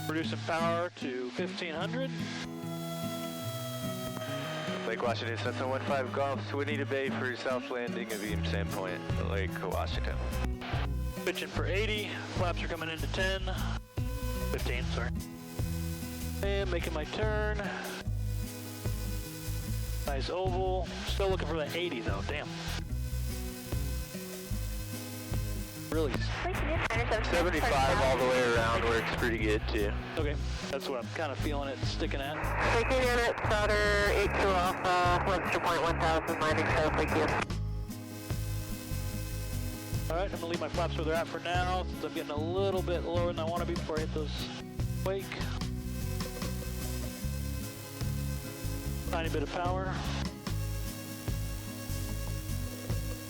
Reducing power to 1500. Lake Washington, Cessna 15 Golf, Swinita Bay for south landing of Eames Sandpoint, Lake Washington. Pitching for 80, flaps are coming into 10, 15, sorry. And making my turn. Nice oval, still looking for that 80 though, damn. Really? 75 all the way around works pretty good too. Okay, that's what I'm kind of feeling it sticking at. Taking unit, Souter 82 Alpha, Webster Point 1000, landing south, thank you. Alright, I'm going to leave my flaps where they're at for now, since I'm getting a little bit lower than I want to be before I hit those wake. Tiny bit of power.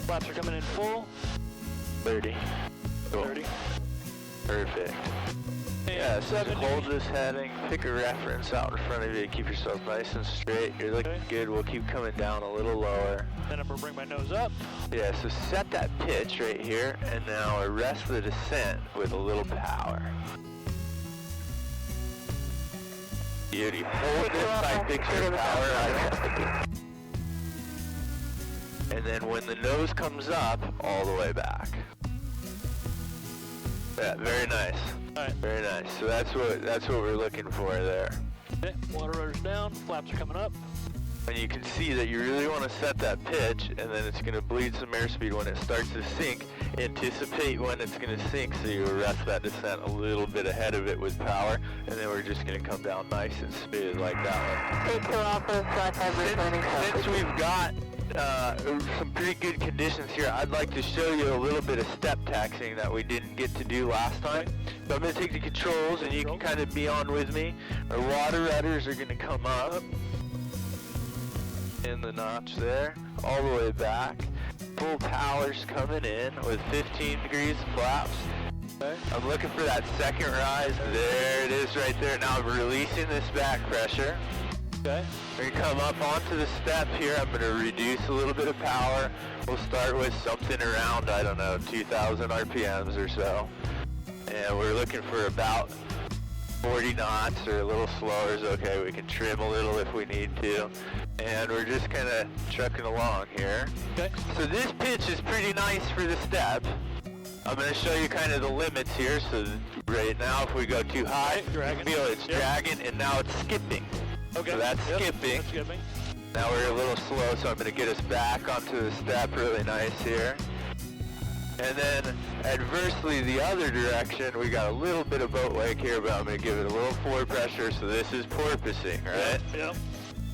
Flaps are coming in full. 30. Cool. 30. Perfect. And Yeah, so 70. hold this heading, pick a reference out in front of you, keep yourself nice and straight. You're looking good. We'll keep coming down a little lower. Then I'm going to bring my nose up. Yeah, so set that pitch right here, and now arrest the descent with a little power. Beauty. Hold this by fixture power. And then when the nose comes up, all the way back. Yeah, very nice. All right. Very nice. So that's what we're looking for there. Okay, water rudder's down, flaps are coming up. And you can see that you really want to set that pitch, and then it's going to bleed some airspeed when it starts to sink. Anticipate when it's going to sink, so you arrest that descent a little bit ahead of it with power, and then we're just going to come down nice and smooth like that one. 82 Alpha, Since we've got some pretty good conditions here, I'd like to show you a little bit of step taxiing that we didn't get to do last time. So I'm going to take the controls, and you can kind of be on with me. Our water rudders are going to come up in the notch there, all the way back. Full power's coming in with 15 degrees flaps. Okay. I'm looking for that second rise. There it is right there. Now I'm releasing this back pressure. Okay. We're going to come up onto the step here. I'm going to reduce a little bit of power. We'll start with something around, I don't know, 2,000 RPMs or so. And we're looking for about 40 knots or a little slower is okay. We can trim a little if we need to. And we're just kind of trucking along here. Okay. So this pitch is pretty nice for the step. I'm going to show you kind of the limits here. So right now if we go too high, you feel it's dragging, and now it's skipping. Okay. So that's skipping. That's skipping. Now we're a little slow, so I'm going to get us back onto the step really nice here. And then adversely the other direction, we got a little bit of boat wake here, but I'm going to give it a little forward pressure, so this is porpoising, right? Yep.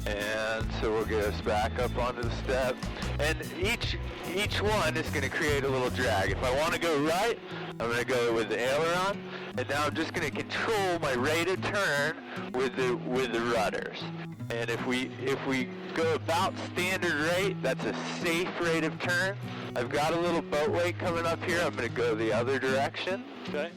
And so we'll get us back up onto the step. And each one is going to create a little drag. If I want to go right, I'm going to go with the aileron, and now I'm just going to control my rate of turn with the rudders. And if we go about standard rate, that's a safe rate of turn. I've got a little boat wake coming up here. I'm going to go the other direction. Okay.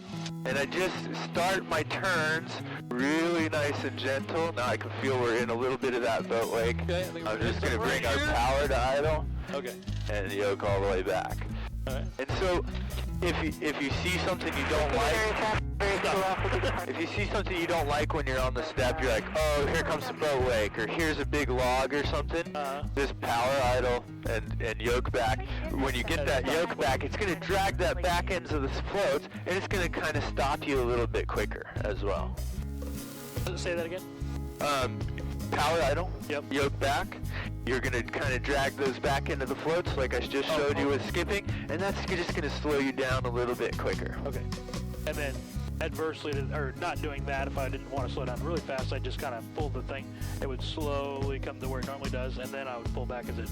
And I just start my turns really nice and gentle. Now I can feel we're in a little bit of that boat wake. Okay, I'm just going to bring our power to idle. Okay. And yoke all the way back. All right. And so if you see something you don't like, if you see something you don't like when you're on the step, you're like, oh, here comes the boat wake, or here's a big log or something, just power idle and yoke back. When you get that yoke back, it's going to drag that back ends of the floats, and it's going to kind of stop you a little bit quicker as well. Say that again? Power idle, Yep. yoke back. You're going to kind of drag those back into the floats like I just showed you with skipping, and that's just going to slow you down a little bit quicker. Okay. And then adversely, or not doing that, if I didn't want to slow down really fast, I'd just kind of pull the thing. It would slowly come to where it normally does, and then I would pull back as it...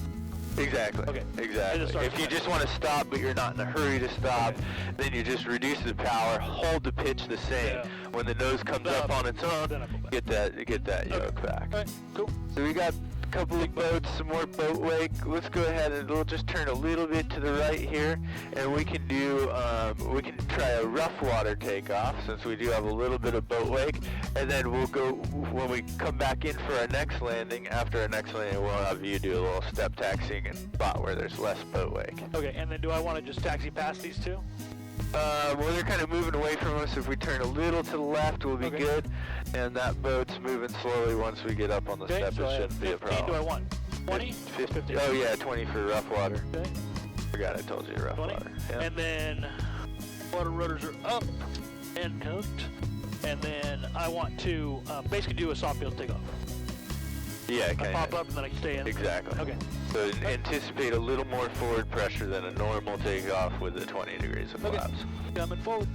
Exactly. Okay. Exactly. If you just want to stop, but you're not in a hurry to stop, then you just reduce the power, hold the pitch the same. Yeah. When the nose comes up on its own, get that yoke back. All right. Cool. So we got a couple of boats, some more boat wake. Let's go ahead and we'll just turn a little bit to the right here, and we can do we can try a rough water takeoff since we do have a little bit of boat wake, and then we'll go when we come back in for our next landing. After our next landing, we'll have you do a little step taxiing and spot where there's less boat wake. Okay, and then do I want to just taxi past these two? Well, they're kind of moving away from us. If we turn a little to the left, we'll be good. And that boat's moving slowly. Once we get up on the step, so it shouldn't be a 15 problem. do I want? 20? 50. Oh yeah, 20 for rough water. Okay. Forgot I told you rough 20. water. Yeah. And then water rotors are up and hooked. And then I want to basically do a soft field takeoff. Yeah, I kind pop of. up and then I can stay in. Exactly. Okay. So anticipate a little more forward pressure than a normal takeoff with the 20 degrees of flaps. Coming forward.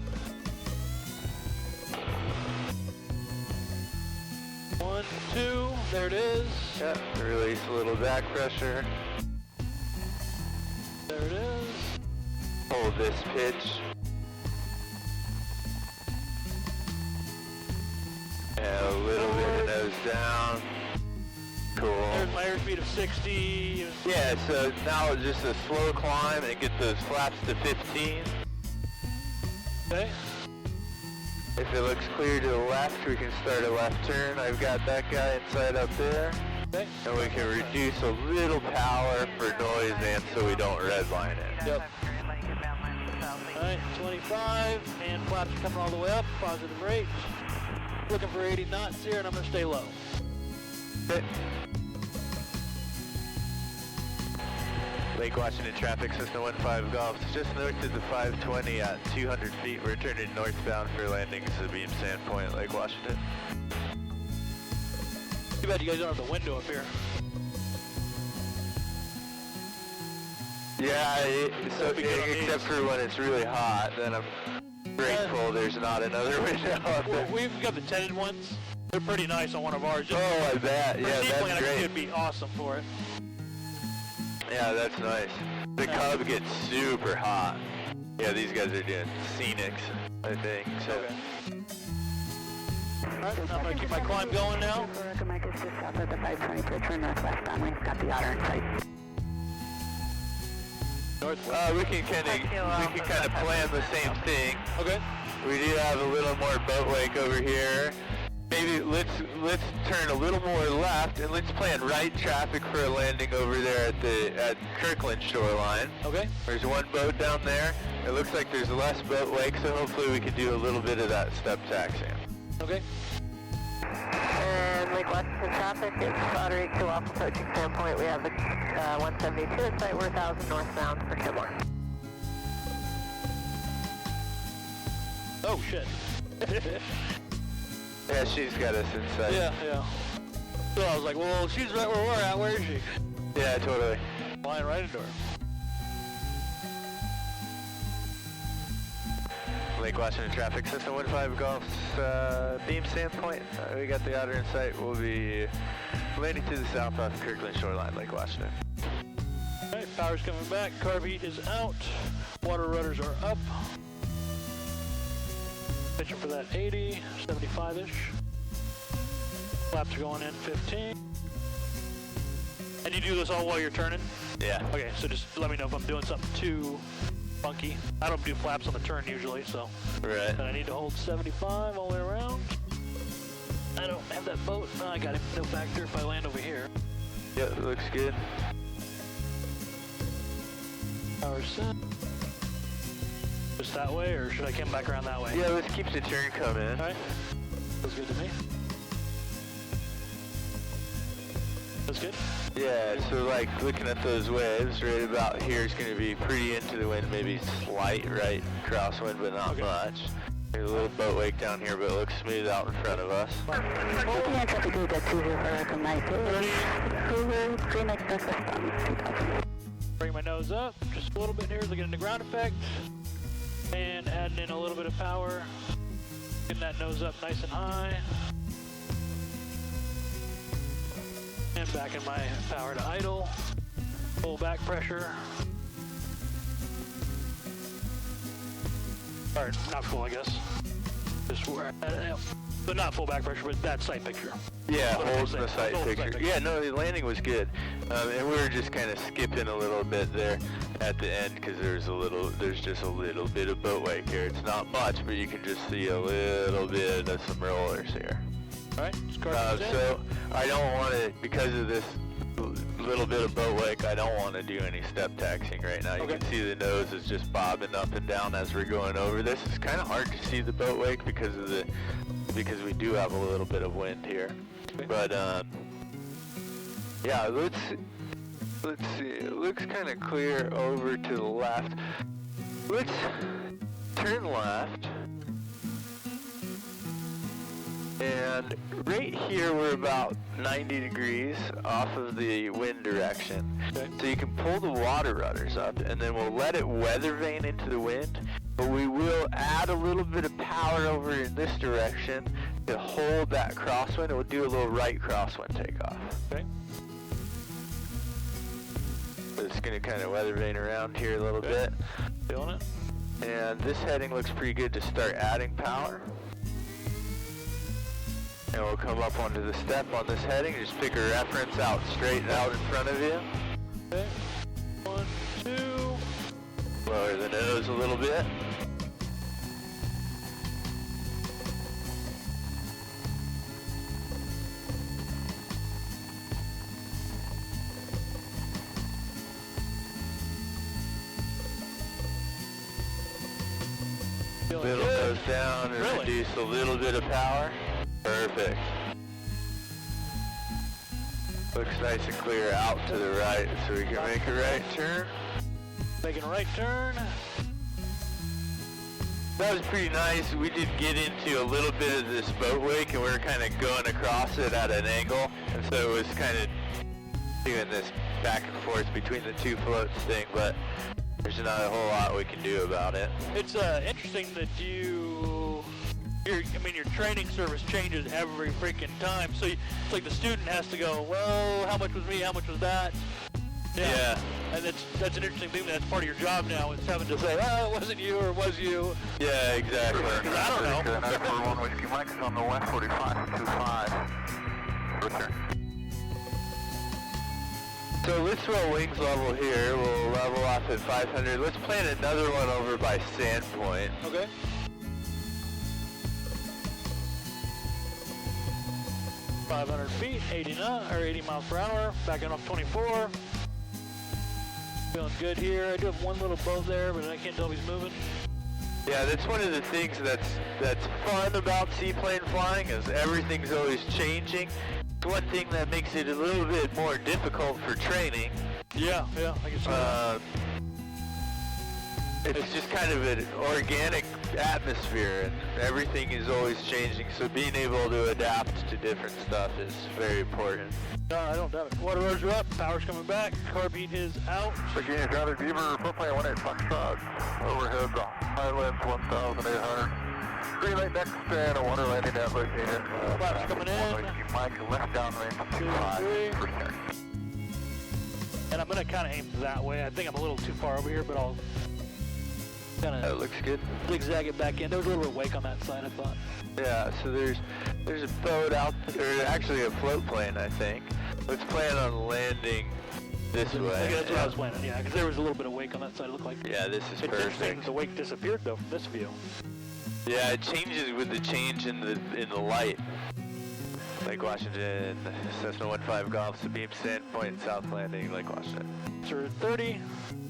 1, 2, there it is. Yeah, release a little back pressure. There it is. Hold this pitch. And a little bit of nose down. Cool. There's my airspeed of 60. Yeah, so now it's just a slow climb and get those flaps to 15. Okay. If it looks clear to the left, we can start a left turn. I've got that guy inside up there. Okay. And we can reduce a little power for noise and so we don't redline it. Yep. Alright, 25, and flaps are coming all the way up, positive rate. Looking for 80 knots here, and I'm going to stay low. Okay. Lake Washington traffic, Cessna 15 Golf. Just north of the 520 at 200 feet. We're turning northbound for landings to Beam Sandpoint, Lake Washington. Too bad you guys don't have the window up here. Yeah, except for when it's really hot, then I'm grateful there's not another window up there. Well, we've got the tinted ones. They're pretty nice on one of ours. Just Oh, I bet. for Yeah, Seaplane, that's I think great. it'd be awesome for it. Yeah, that's nice. The Cub gets super hot. Yeah, these guys are doing scenics, I think. So. Okay. Alright, I'm going to keep my climb going now. Recommended just south of the 520 bridge, turn northwest boundary. Got the otter in sight. Northwest. We can kind of plan the same thing. Okay. We do have a little more boat wake over here. Maybe let's turn a little more left and let's plan right traffic for a landing over there at Kirkland shoreline. Okay. There's one boat down there. It looks like there's less boat wake, so hopefully we can do a little bit of that step taxiing. Okay. And Lake Washington traffic, it's Otter 82 off approaching Sandpoint. We have the 172 in sight. We're 1,000 northbound for Kenmore. Oh, shit. Yeah, she's got us in sight. Yeah. So I was like, well, she's right where we're at. Where is she? Yeah, totally. Flying right into her. Lake Washington traffic, Cessna 15 Golf, Beam Sandpoint. We got the otter in sight. We'll be landing to the south off Kirkland shoreline, Lake Washington. Alright, power's coming back. Carb heat is out. Water rudders are up. Pitching for that 80, 75-ish. Flaps are going in 15. And you do this all while you're turning? Yeah. Okay, so just let me know if I'm doing something too funky. I don't do flaps on the turn usually, so. Right. And I need to hold 75 all the way around. I don't have that boat. No, I got it. No factor if I land over here. Yep, it looks good. Power set. Just that way, or should I come back around that way? Yeah, let's keep the turn coming. Alright. Feels good to me. That's good? Yeah, so like looking at those waves, right about here is going to be pretty into the wind, maybe slight right crosswind, but not much. There's a little boat wake down here, but it looks smooth out in front of us. Yeah, traffic is at 20 for recommended. Green light northwest bound 2,000. Bring my nose up just a little bit here, looking at the ground effect. And adding in a little bit of power. Getting that nose up nice and high. And back in my power to idle. Full back pressure. Or not full, I guess. Just where, but not full back pressure, but that sight picture. Yeah, What holding did I the say? sight Holding the picture. sight picture. Yeah, no, the landing was good. And we were just kind of skipping a little bit there at the end because there's just a little bit of boat wake here. It's not much, but you can just see a little bit of some rollers here. Alright, So I don't want to, because of this little bit of boat wake, I don't want to do any step taxiing right now. You Okay. can see the nose is just bobbing up and down as we're going over this. It's kind of hard to see the boat wake because we do have a little bit of wind here. Okay. But yeah, let's see. It looks kind of clear over to the left. Let's turn left. And right here we're about 90 degrees off of the wind direction. Okay. So you can pull the water rudders up and then we'll let it weather vane into the wind, but we will add a little bit of power over in this direction to hold that crosswind, and we'll do a little right crosswind takeoff. Okay. So it's going to kind of weather vane around here a little bit. Feeling it? And this heading looks pretty good to start adding power. And we'll come up onto the step on this heading. Just pick a reference out straight out in front of you. Okay. 1, 2. Lower the nose a little bit. Feeling Little good. nose down and Really? reduce a little bit of power. Perfect. Looks nice and clear out to the right, so we can make a right turn. Making a right turn. That was pretty nice. We did get into a little bit of this boat wake, and we were kind of going across it at an angle, and so it was kind of doing this back and forth between the two floats thing, but there's not a whole lot we can do about it. It's interesting that your training service changes every freaking time. So it's like the student has to go, well, how much was me? How much was that? Yeah. And that's an interesting thing. That's part of your job now. It's having to say, oh, it wasn't you or it was you. Yeah, exactly. Because I don't know. 941 Whiskey Mike is on the 145.25. Return. So let's roll wings level here. We'll level off at 500. Let's plan another one over by Sandpoint. Okay. .500 feet, 80 miles per hour. Backing off 24. Feeling good here. I do have one little boat there, but I can't tell if he's moving. Yeah, that's one of the things that's fun about seaplane flying is everything's always changing. It's one thing that makes it a little bit more difficult for training. Yeah, I can see that. It's just kind of an organic atmosphere, and everything is always changing, so being able to adapt to different stuff is very important. No, I don't doubt it. Water rotors are up, power's coming back, carbeat is out. Virginia Grounded Beaver, footplane 18 Foxtrot. Overhead, high winds 1,800. Green light next and a water landing at located. Flaps coming in. Whiskey Mike, left downrange 25%. And I'm going to kind of aim that way. I think I'm a little too far over here, but I'll kind That of looks good. zigzag it back in. There was a little bit of wake on that side, I thought. Yeah, so there's a boat out there, actually a float plane, I think. Let's plan on landing this way. Okay, that's what I was planning, yeah, because there was a little bit of wake on that side, it looked like. Yeah, this is It's interesting perfect. that the wake disappeared, though, from this view. Yeah, it changes with the change in the light. Lake Washington, Cessna 15 Golf, Sabine Sandpoint, South Landing, Lake Washington. Sir 30,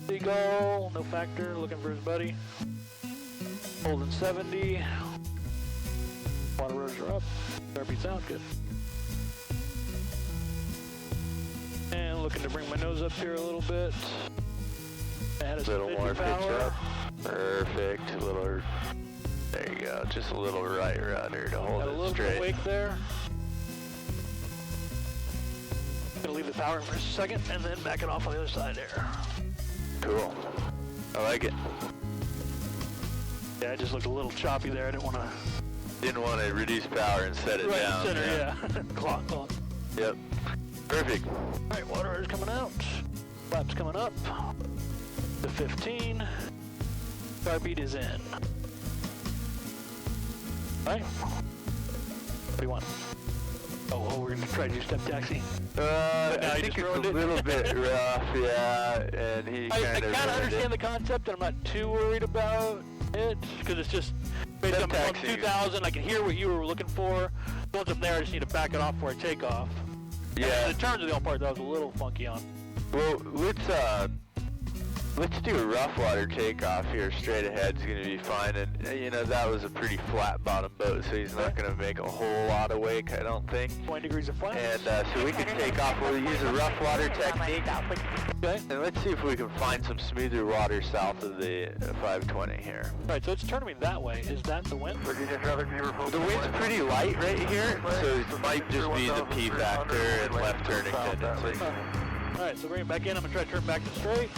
Seagull, no factor, looking for his buddy. Holding 70. Water rotors are up. Carbeat's out, good. And looking to bring my nose up here a little bit. Add a Little more pitch power. up. Perfect. A little. There you go. Just a little right rudder to hold Got a it little bit of straight. wake there. Gonna leave the power for a second and then back it off on the other side there. Cool. I like it. Yeah, it just looked a little choppy there. I didn't want to. Didn't want to reduce power and set it Right in down. the center, yeah. Clock. Yep. Perfect. All right, water is coming out. Flaps coming up. The 15. Carbeat is in. All right. What do you want? Oh, we're going to try to do step taxi. I now you think just it's a ruined it. little bit rough, yeah, and he I kind of understand the concept, and I'm not too worried about it, because it's just based Step on taxi. 2000. I can hear what you were looking for. Once I'm there, I just need to back it off before I take off. Yeah. The turns are the only part that I was a little funky on. Well, let's do a rough water takeoff here. Straight ahead's gonna be fine, and you know that was a pretty flat bottom boat, so he's not gonna make a whole lot of wake, I don't think. 20 degrees of flat. And so we can take off. We'll use a rough water technique. Okay. And let's see if we can find some smoother water south of the 520 here. All right, so it's turning me that way. Is that the wind? The wind's pretty light right here, so it might just be the P factor and left turning tendency. All right, so bring it back in. I'm gonna try to turn back to straight.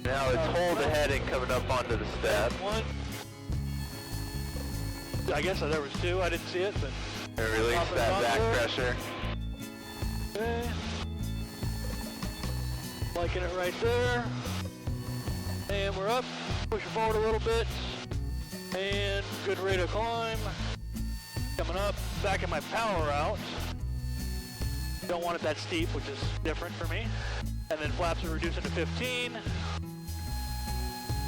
Now it's hold the heading coming up onto the step. One. I guess there was two. I didn't see it, but. And release that back pressure. Okay. Liking it right there. And we're up. Pushing forward a little bit. And good rate of climb. Coming up. Backing my power out. Don't want it that steep, which is different for me. And then flaps are reducing to 15.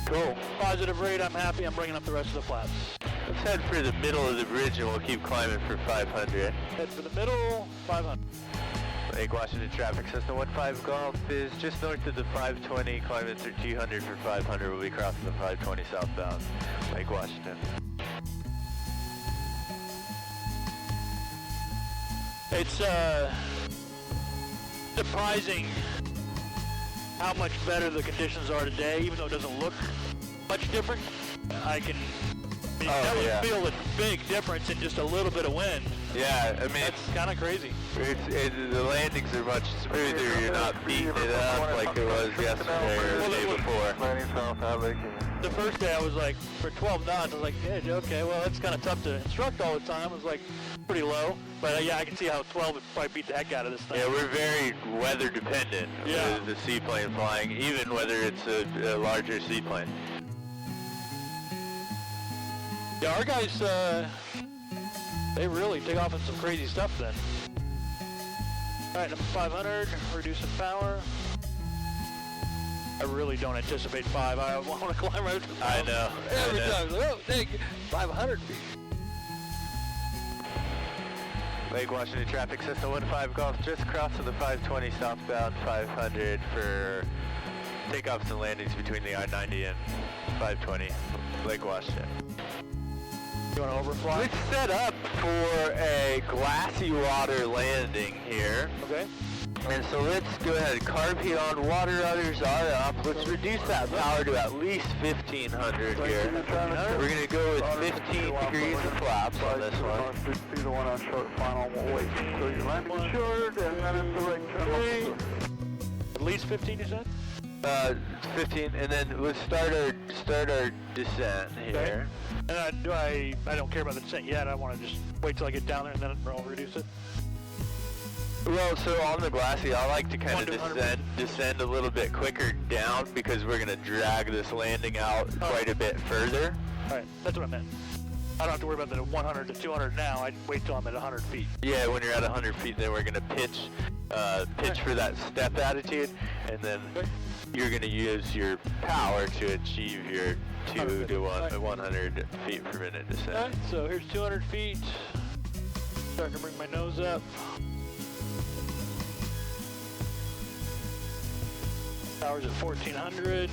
Cool. Positive rate, I'm happy. I'm bringing up the rest of the flaps. Let's head for the middle of the bridge and we'll keep climbing for 500. Head for the middle, 500. Lake Washington traffic, Cessna 15 Golf is just north of the 520, climbing through 200 for 500. We'll be crossing the 520 southbound, Lake Washington. It's surprising how much better the conditions are today, even though it doesn't look much different. I can feel a big difference in just a little bit of wind. Yeah, I mean, That's kind of crazy. the landings are much smoother. You're not beating it up like it was yesterday or the day before. The first day I was like, for 12 knots, I was like, yeah, okay, well, it's kind of tough to instruct all the time. It was like pretty low. But yeah, I can see how 12 would probably beat the heck out of this thing. Yeah, we're very weather dependent with the seaplane flying, even whether it's a larger seaplane. Yeah, our guys, they really take off in some crazy stuff then. All right, number 500, reducing power. I really don't anticipate 5. I want to climb right up to 5. I know. Every time. Like, oh, thank you. 500. Lake Washington traffic, Cessna 15 Golf, just crossing the 520 southbound 500 for takeoffs and landings between the I-90 and 520, Lake Washington. You want to overfly? Let's set up for a glassy water landing here. Okay. And so let's go ahead and carb heat on, water rudders are up. Let's reduce that power to at least 1500 here. We're going to go with 15 degrees of flaps on this one. See the one on short final, we'll wait until your landing is short, and then it's the right turn. At least 15, you said? 15, and then let's start our descent here. And I don't care about the descent yet. I want to just wait till I get down there and then I'll reduce it. Well, so on the glassy, I like to kind of descend a little bit quicker down because we're going to drag this landing out quite a bit further. All right, that's what I meant. I don't have to worry about the 100 to 200 now. I wait till I'm at 100 feet. Yeah, when you're at 100 feet, then we're going to pitch for that step attitude, and then you're going to use your power to achieve your 2 to 100 feet per minute descent. All right, so here's 200 feet. Starting to bring my nose up. Power's at 1400.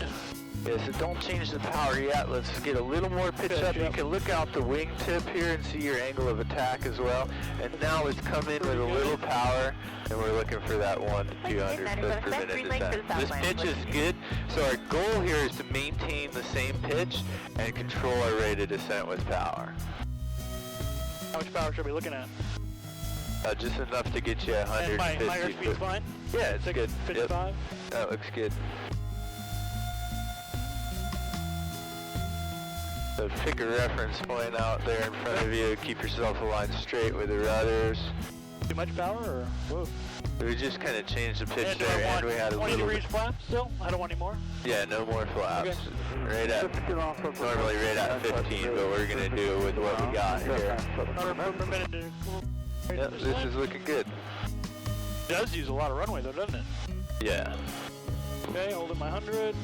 Yeah, so don't change the power yet. Let's get a little more pitch up. You can look out the wingtip here and see your angle of attack as well. And now let's come in with a little power, and we're looking for that 1 to 200 foot per minute descent. This pitch is good, so our goal here is to maintain the same pitch and control our rate of descent with power. How much power should we be looking at? Just enough to get you 150 and my airspeed's foot. fine? Yeah, it's good. 55? Yep. That looks good. So pick a reference point out there in front of you. Keep yourself aligned straight with the rudders. Too much power or? Whoa. We just kind of changed the pitch And there, and we had a 20 little degrees flaps still? I don't want any more? Yeah, no more flaps. Okay. Right at, normally right at 15, but we're going to do it with what we got here. 100 per minute to Yep, this is looking good. It does use a lot of runway though, doesn't it? Yeah. Okay, holding my 100.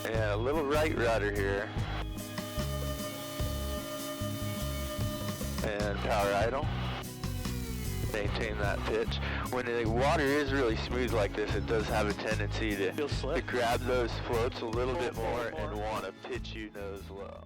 Yeah, a little right rudder here. And power idle. maintain that pitch. When the water is really smooth like this, it does have a tendency to Feels slick. grab those floats a little bit more and want to pitch you nose low.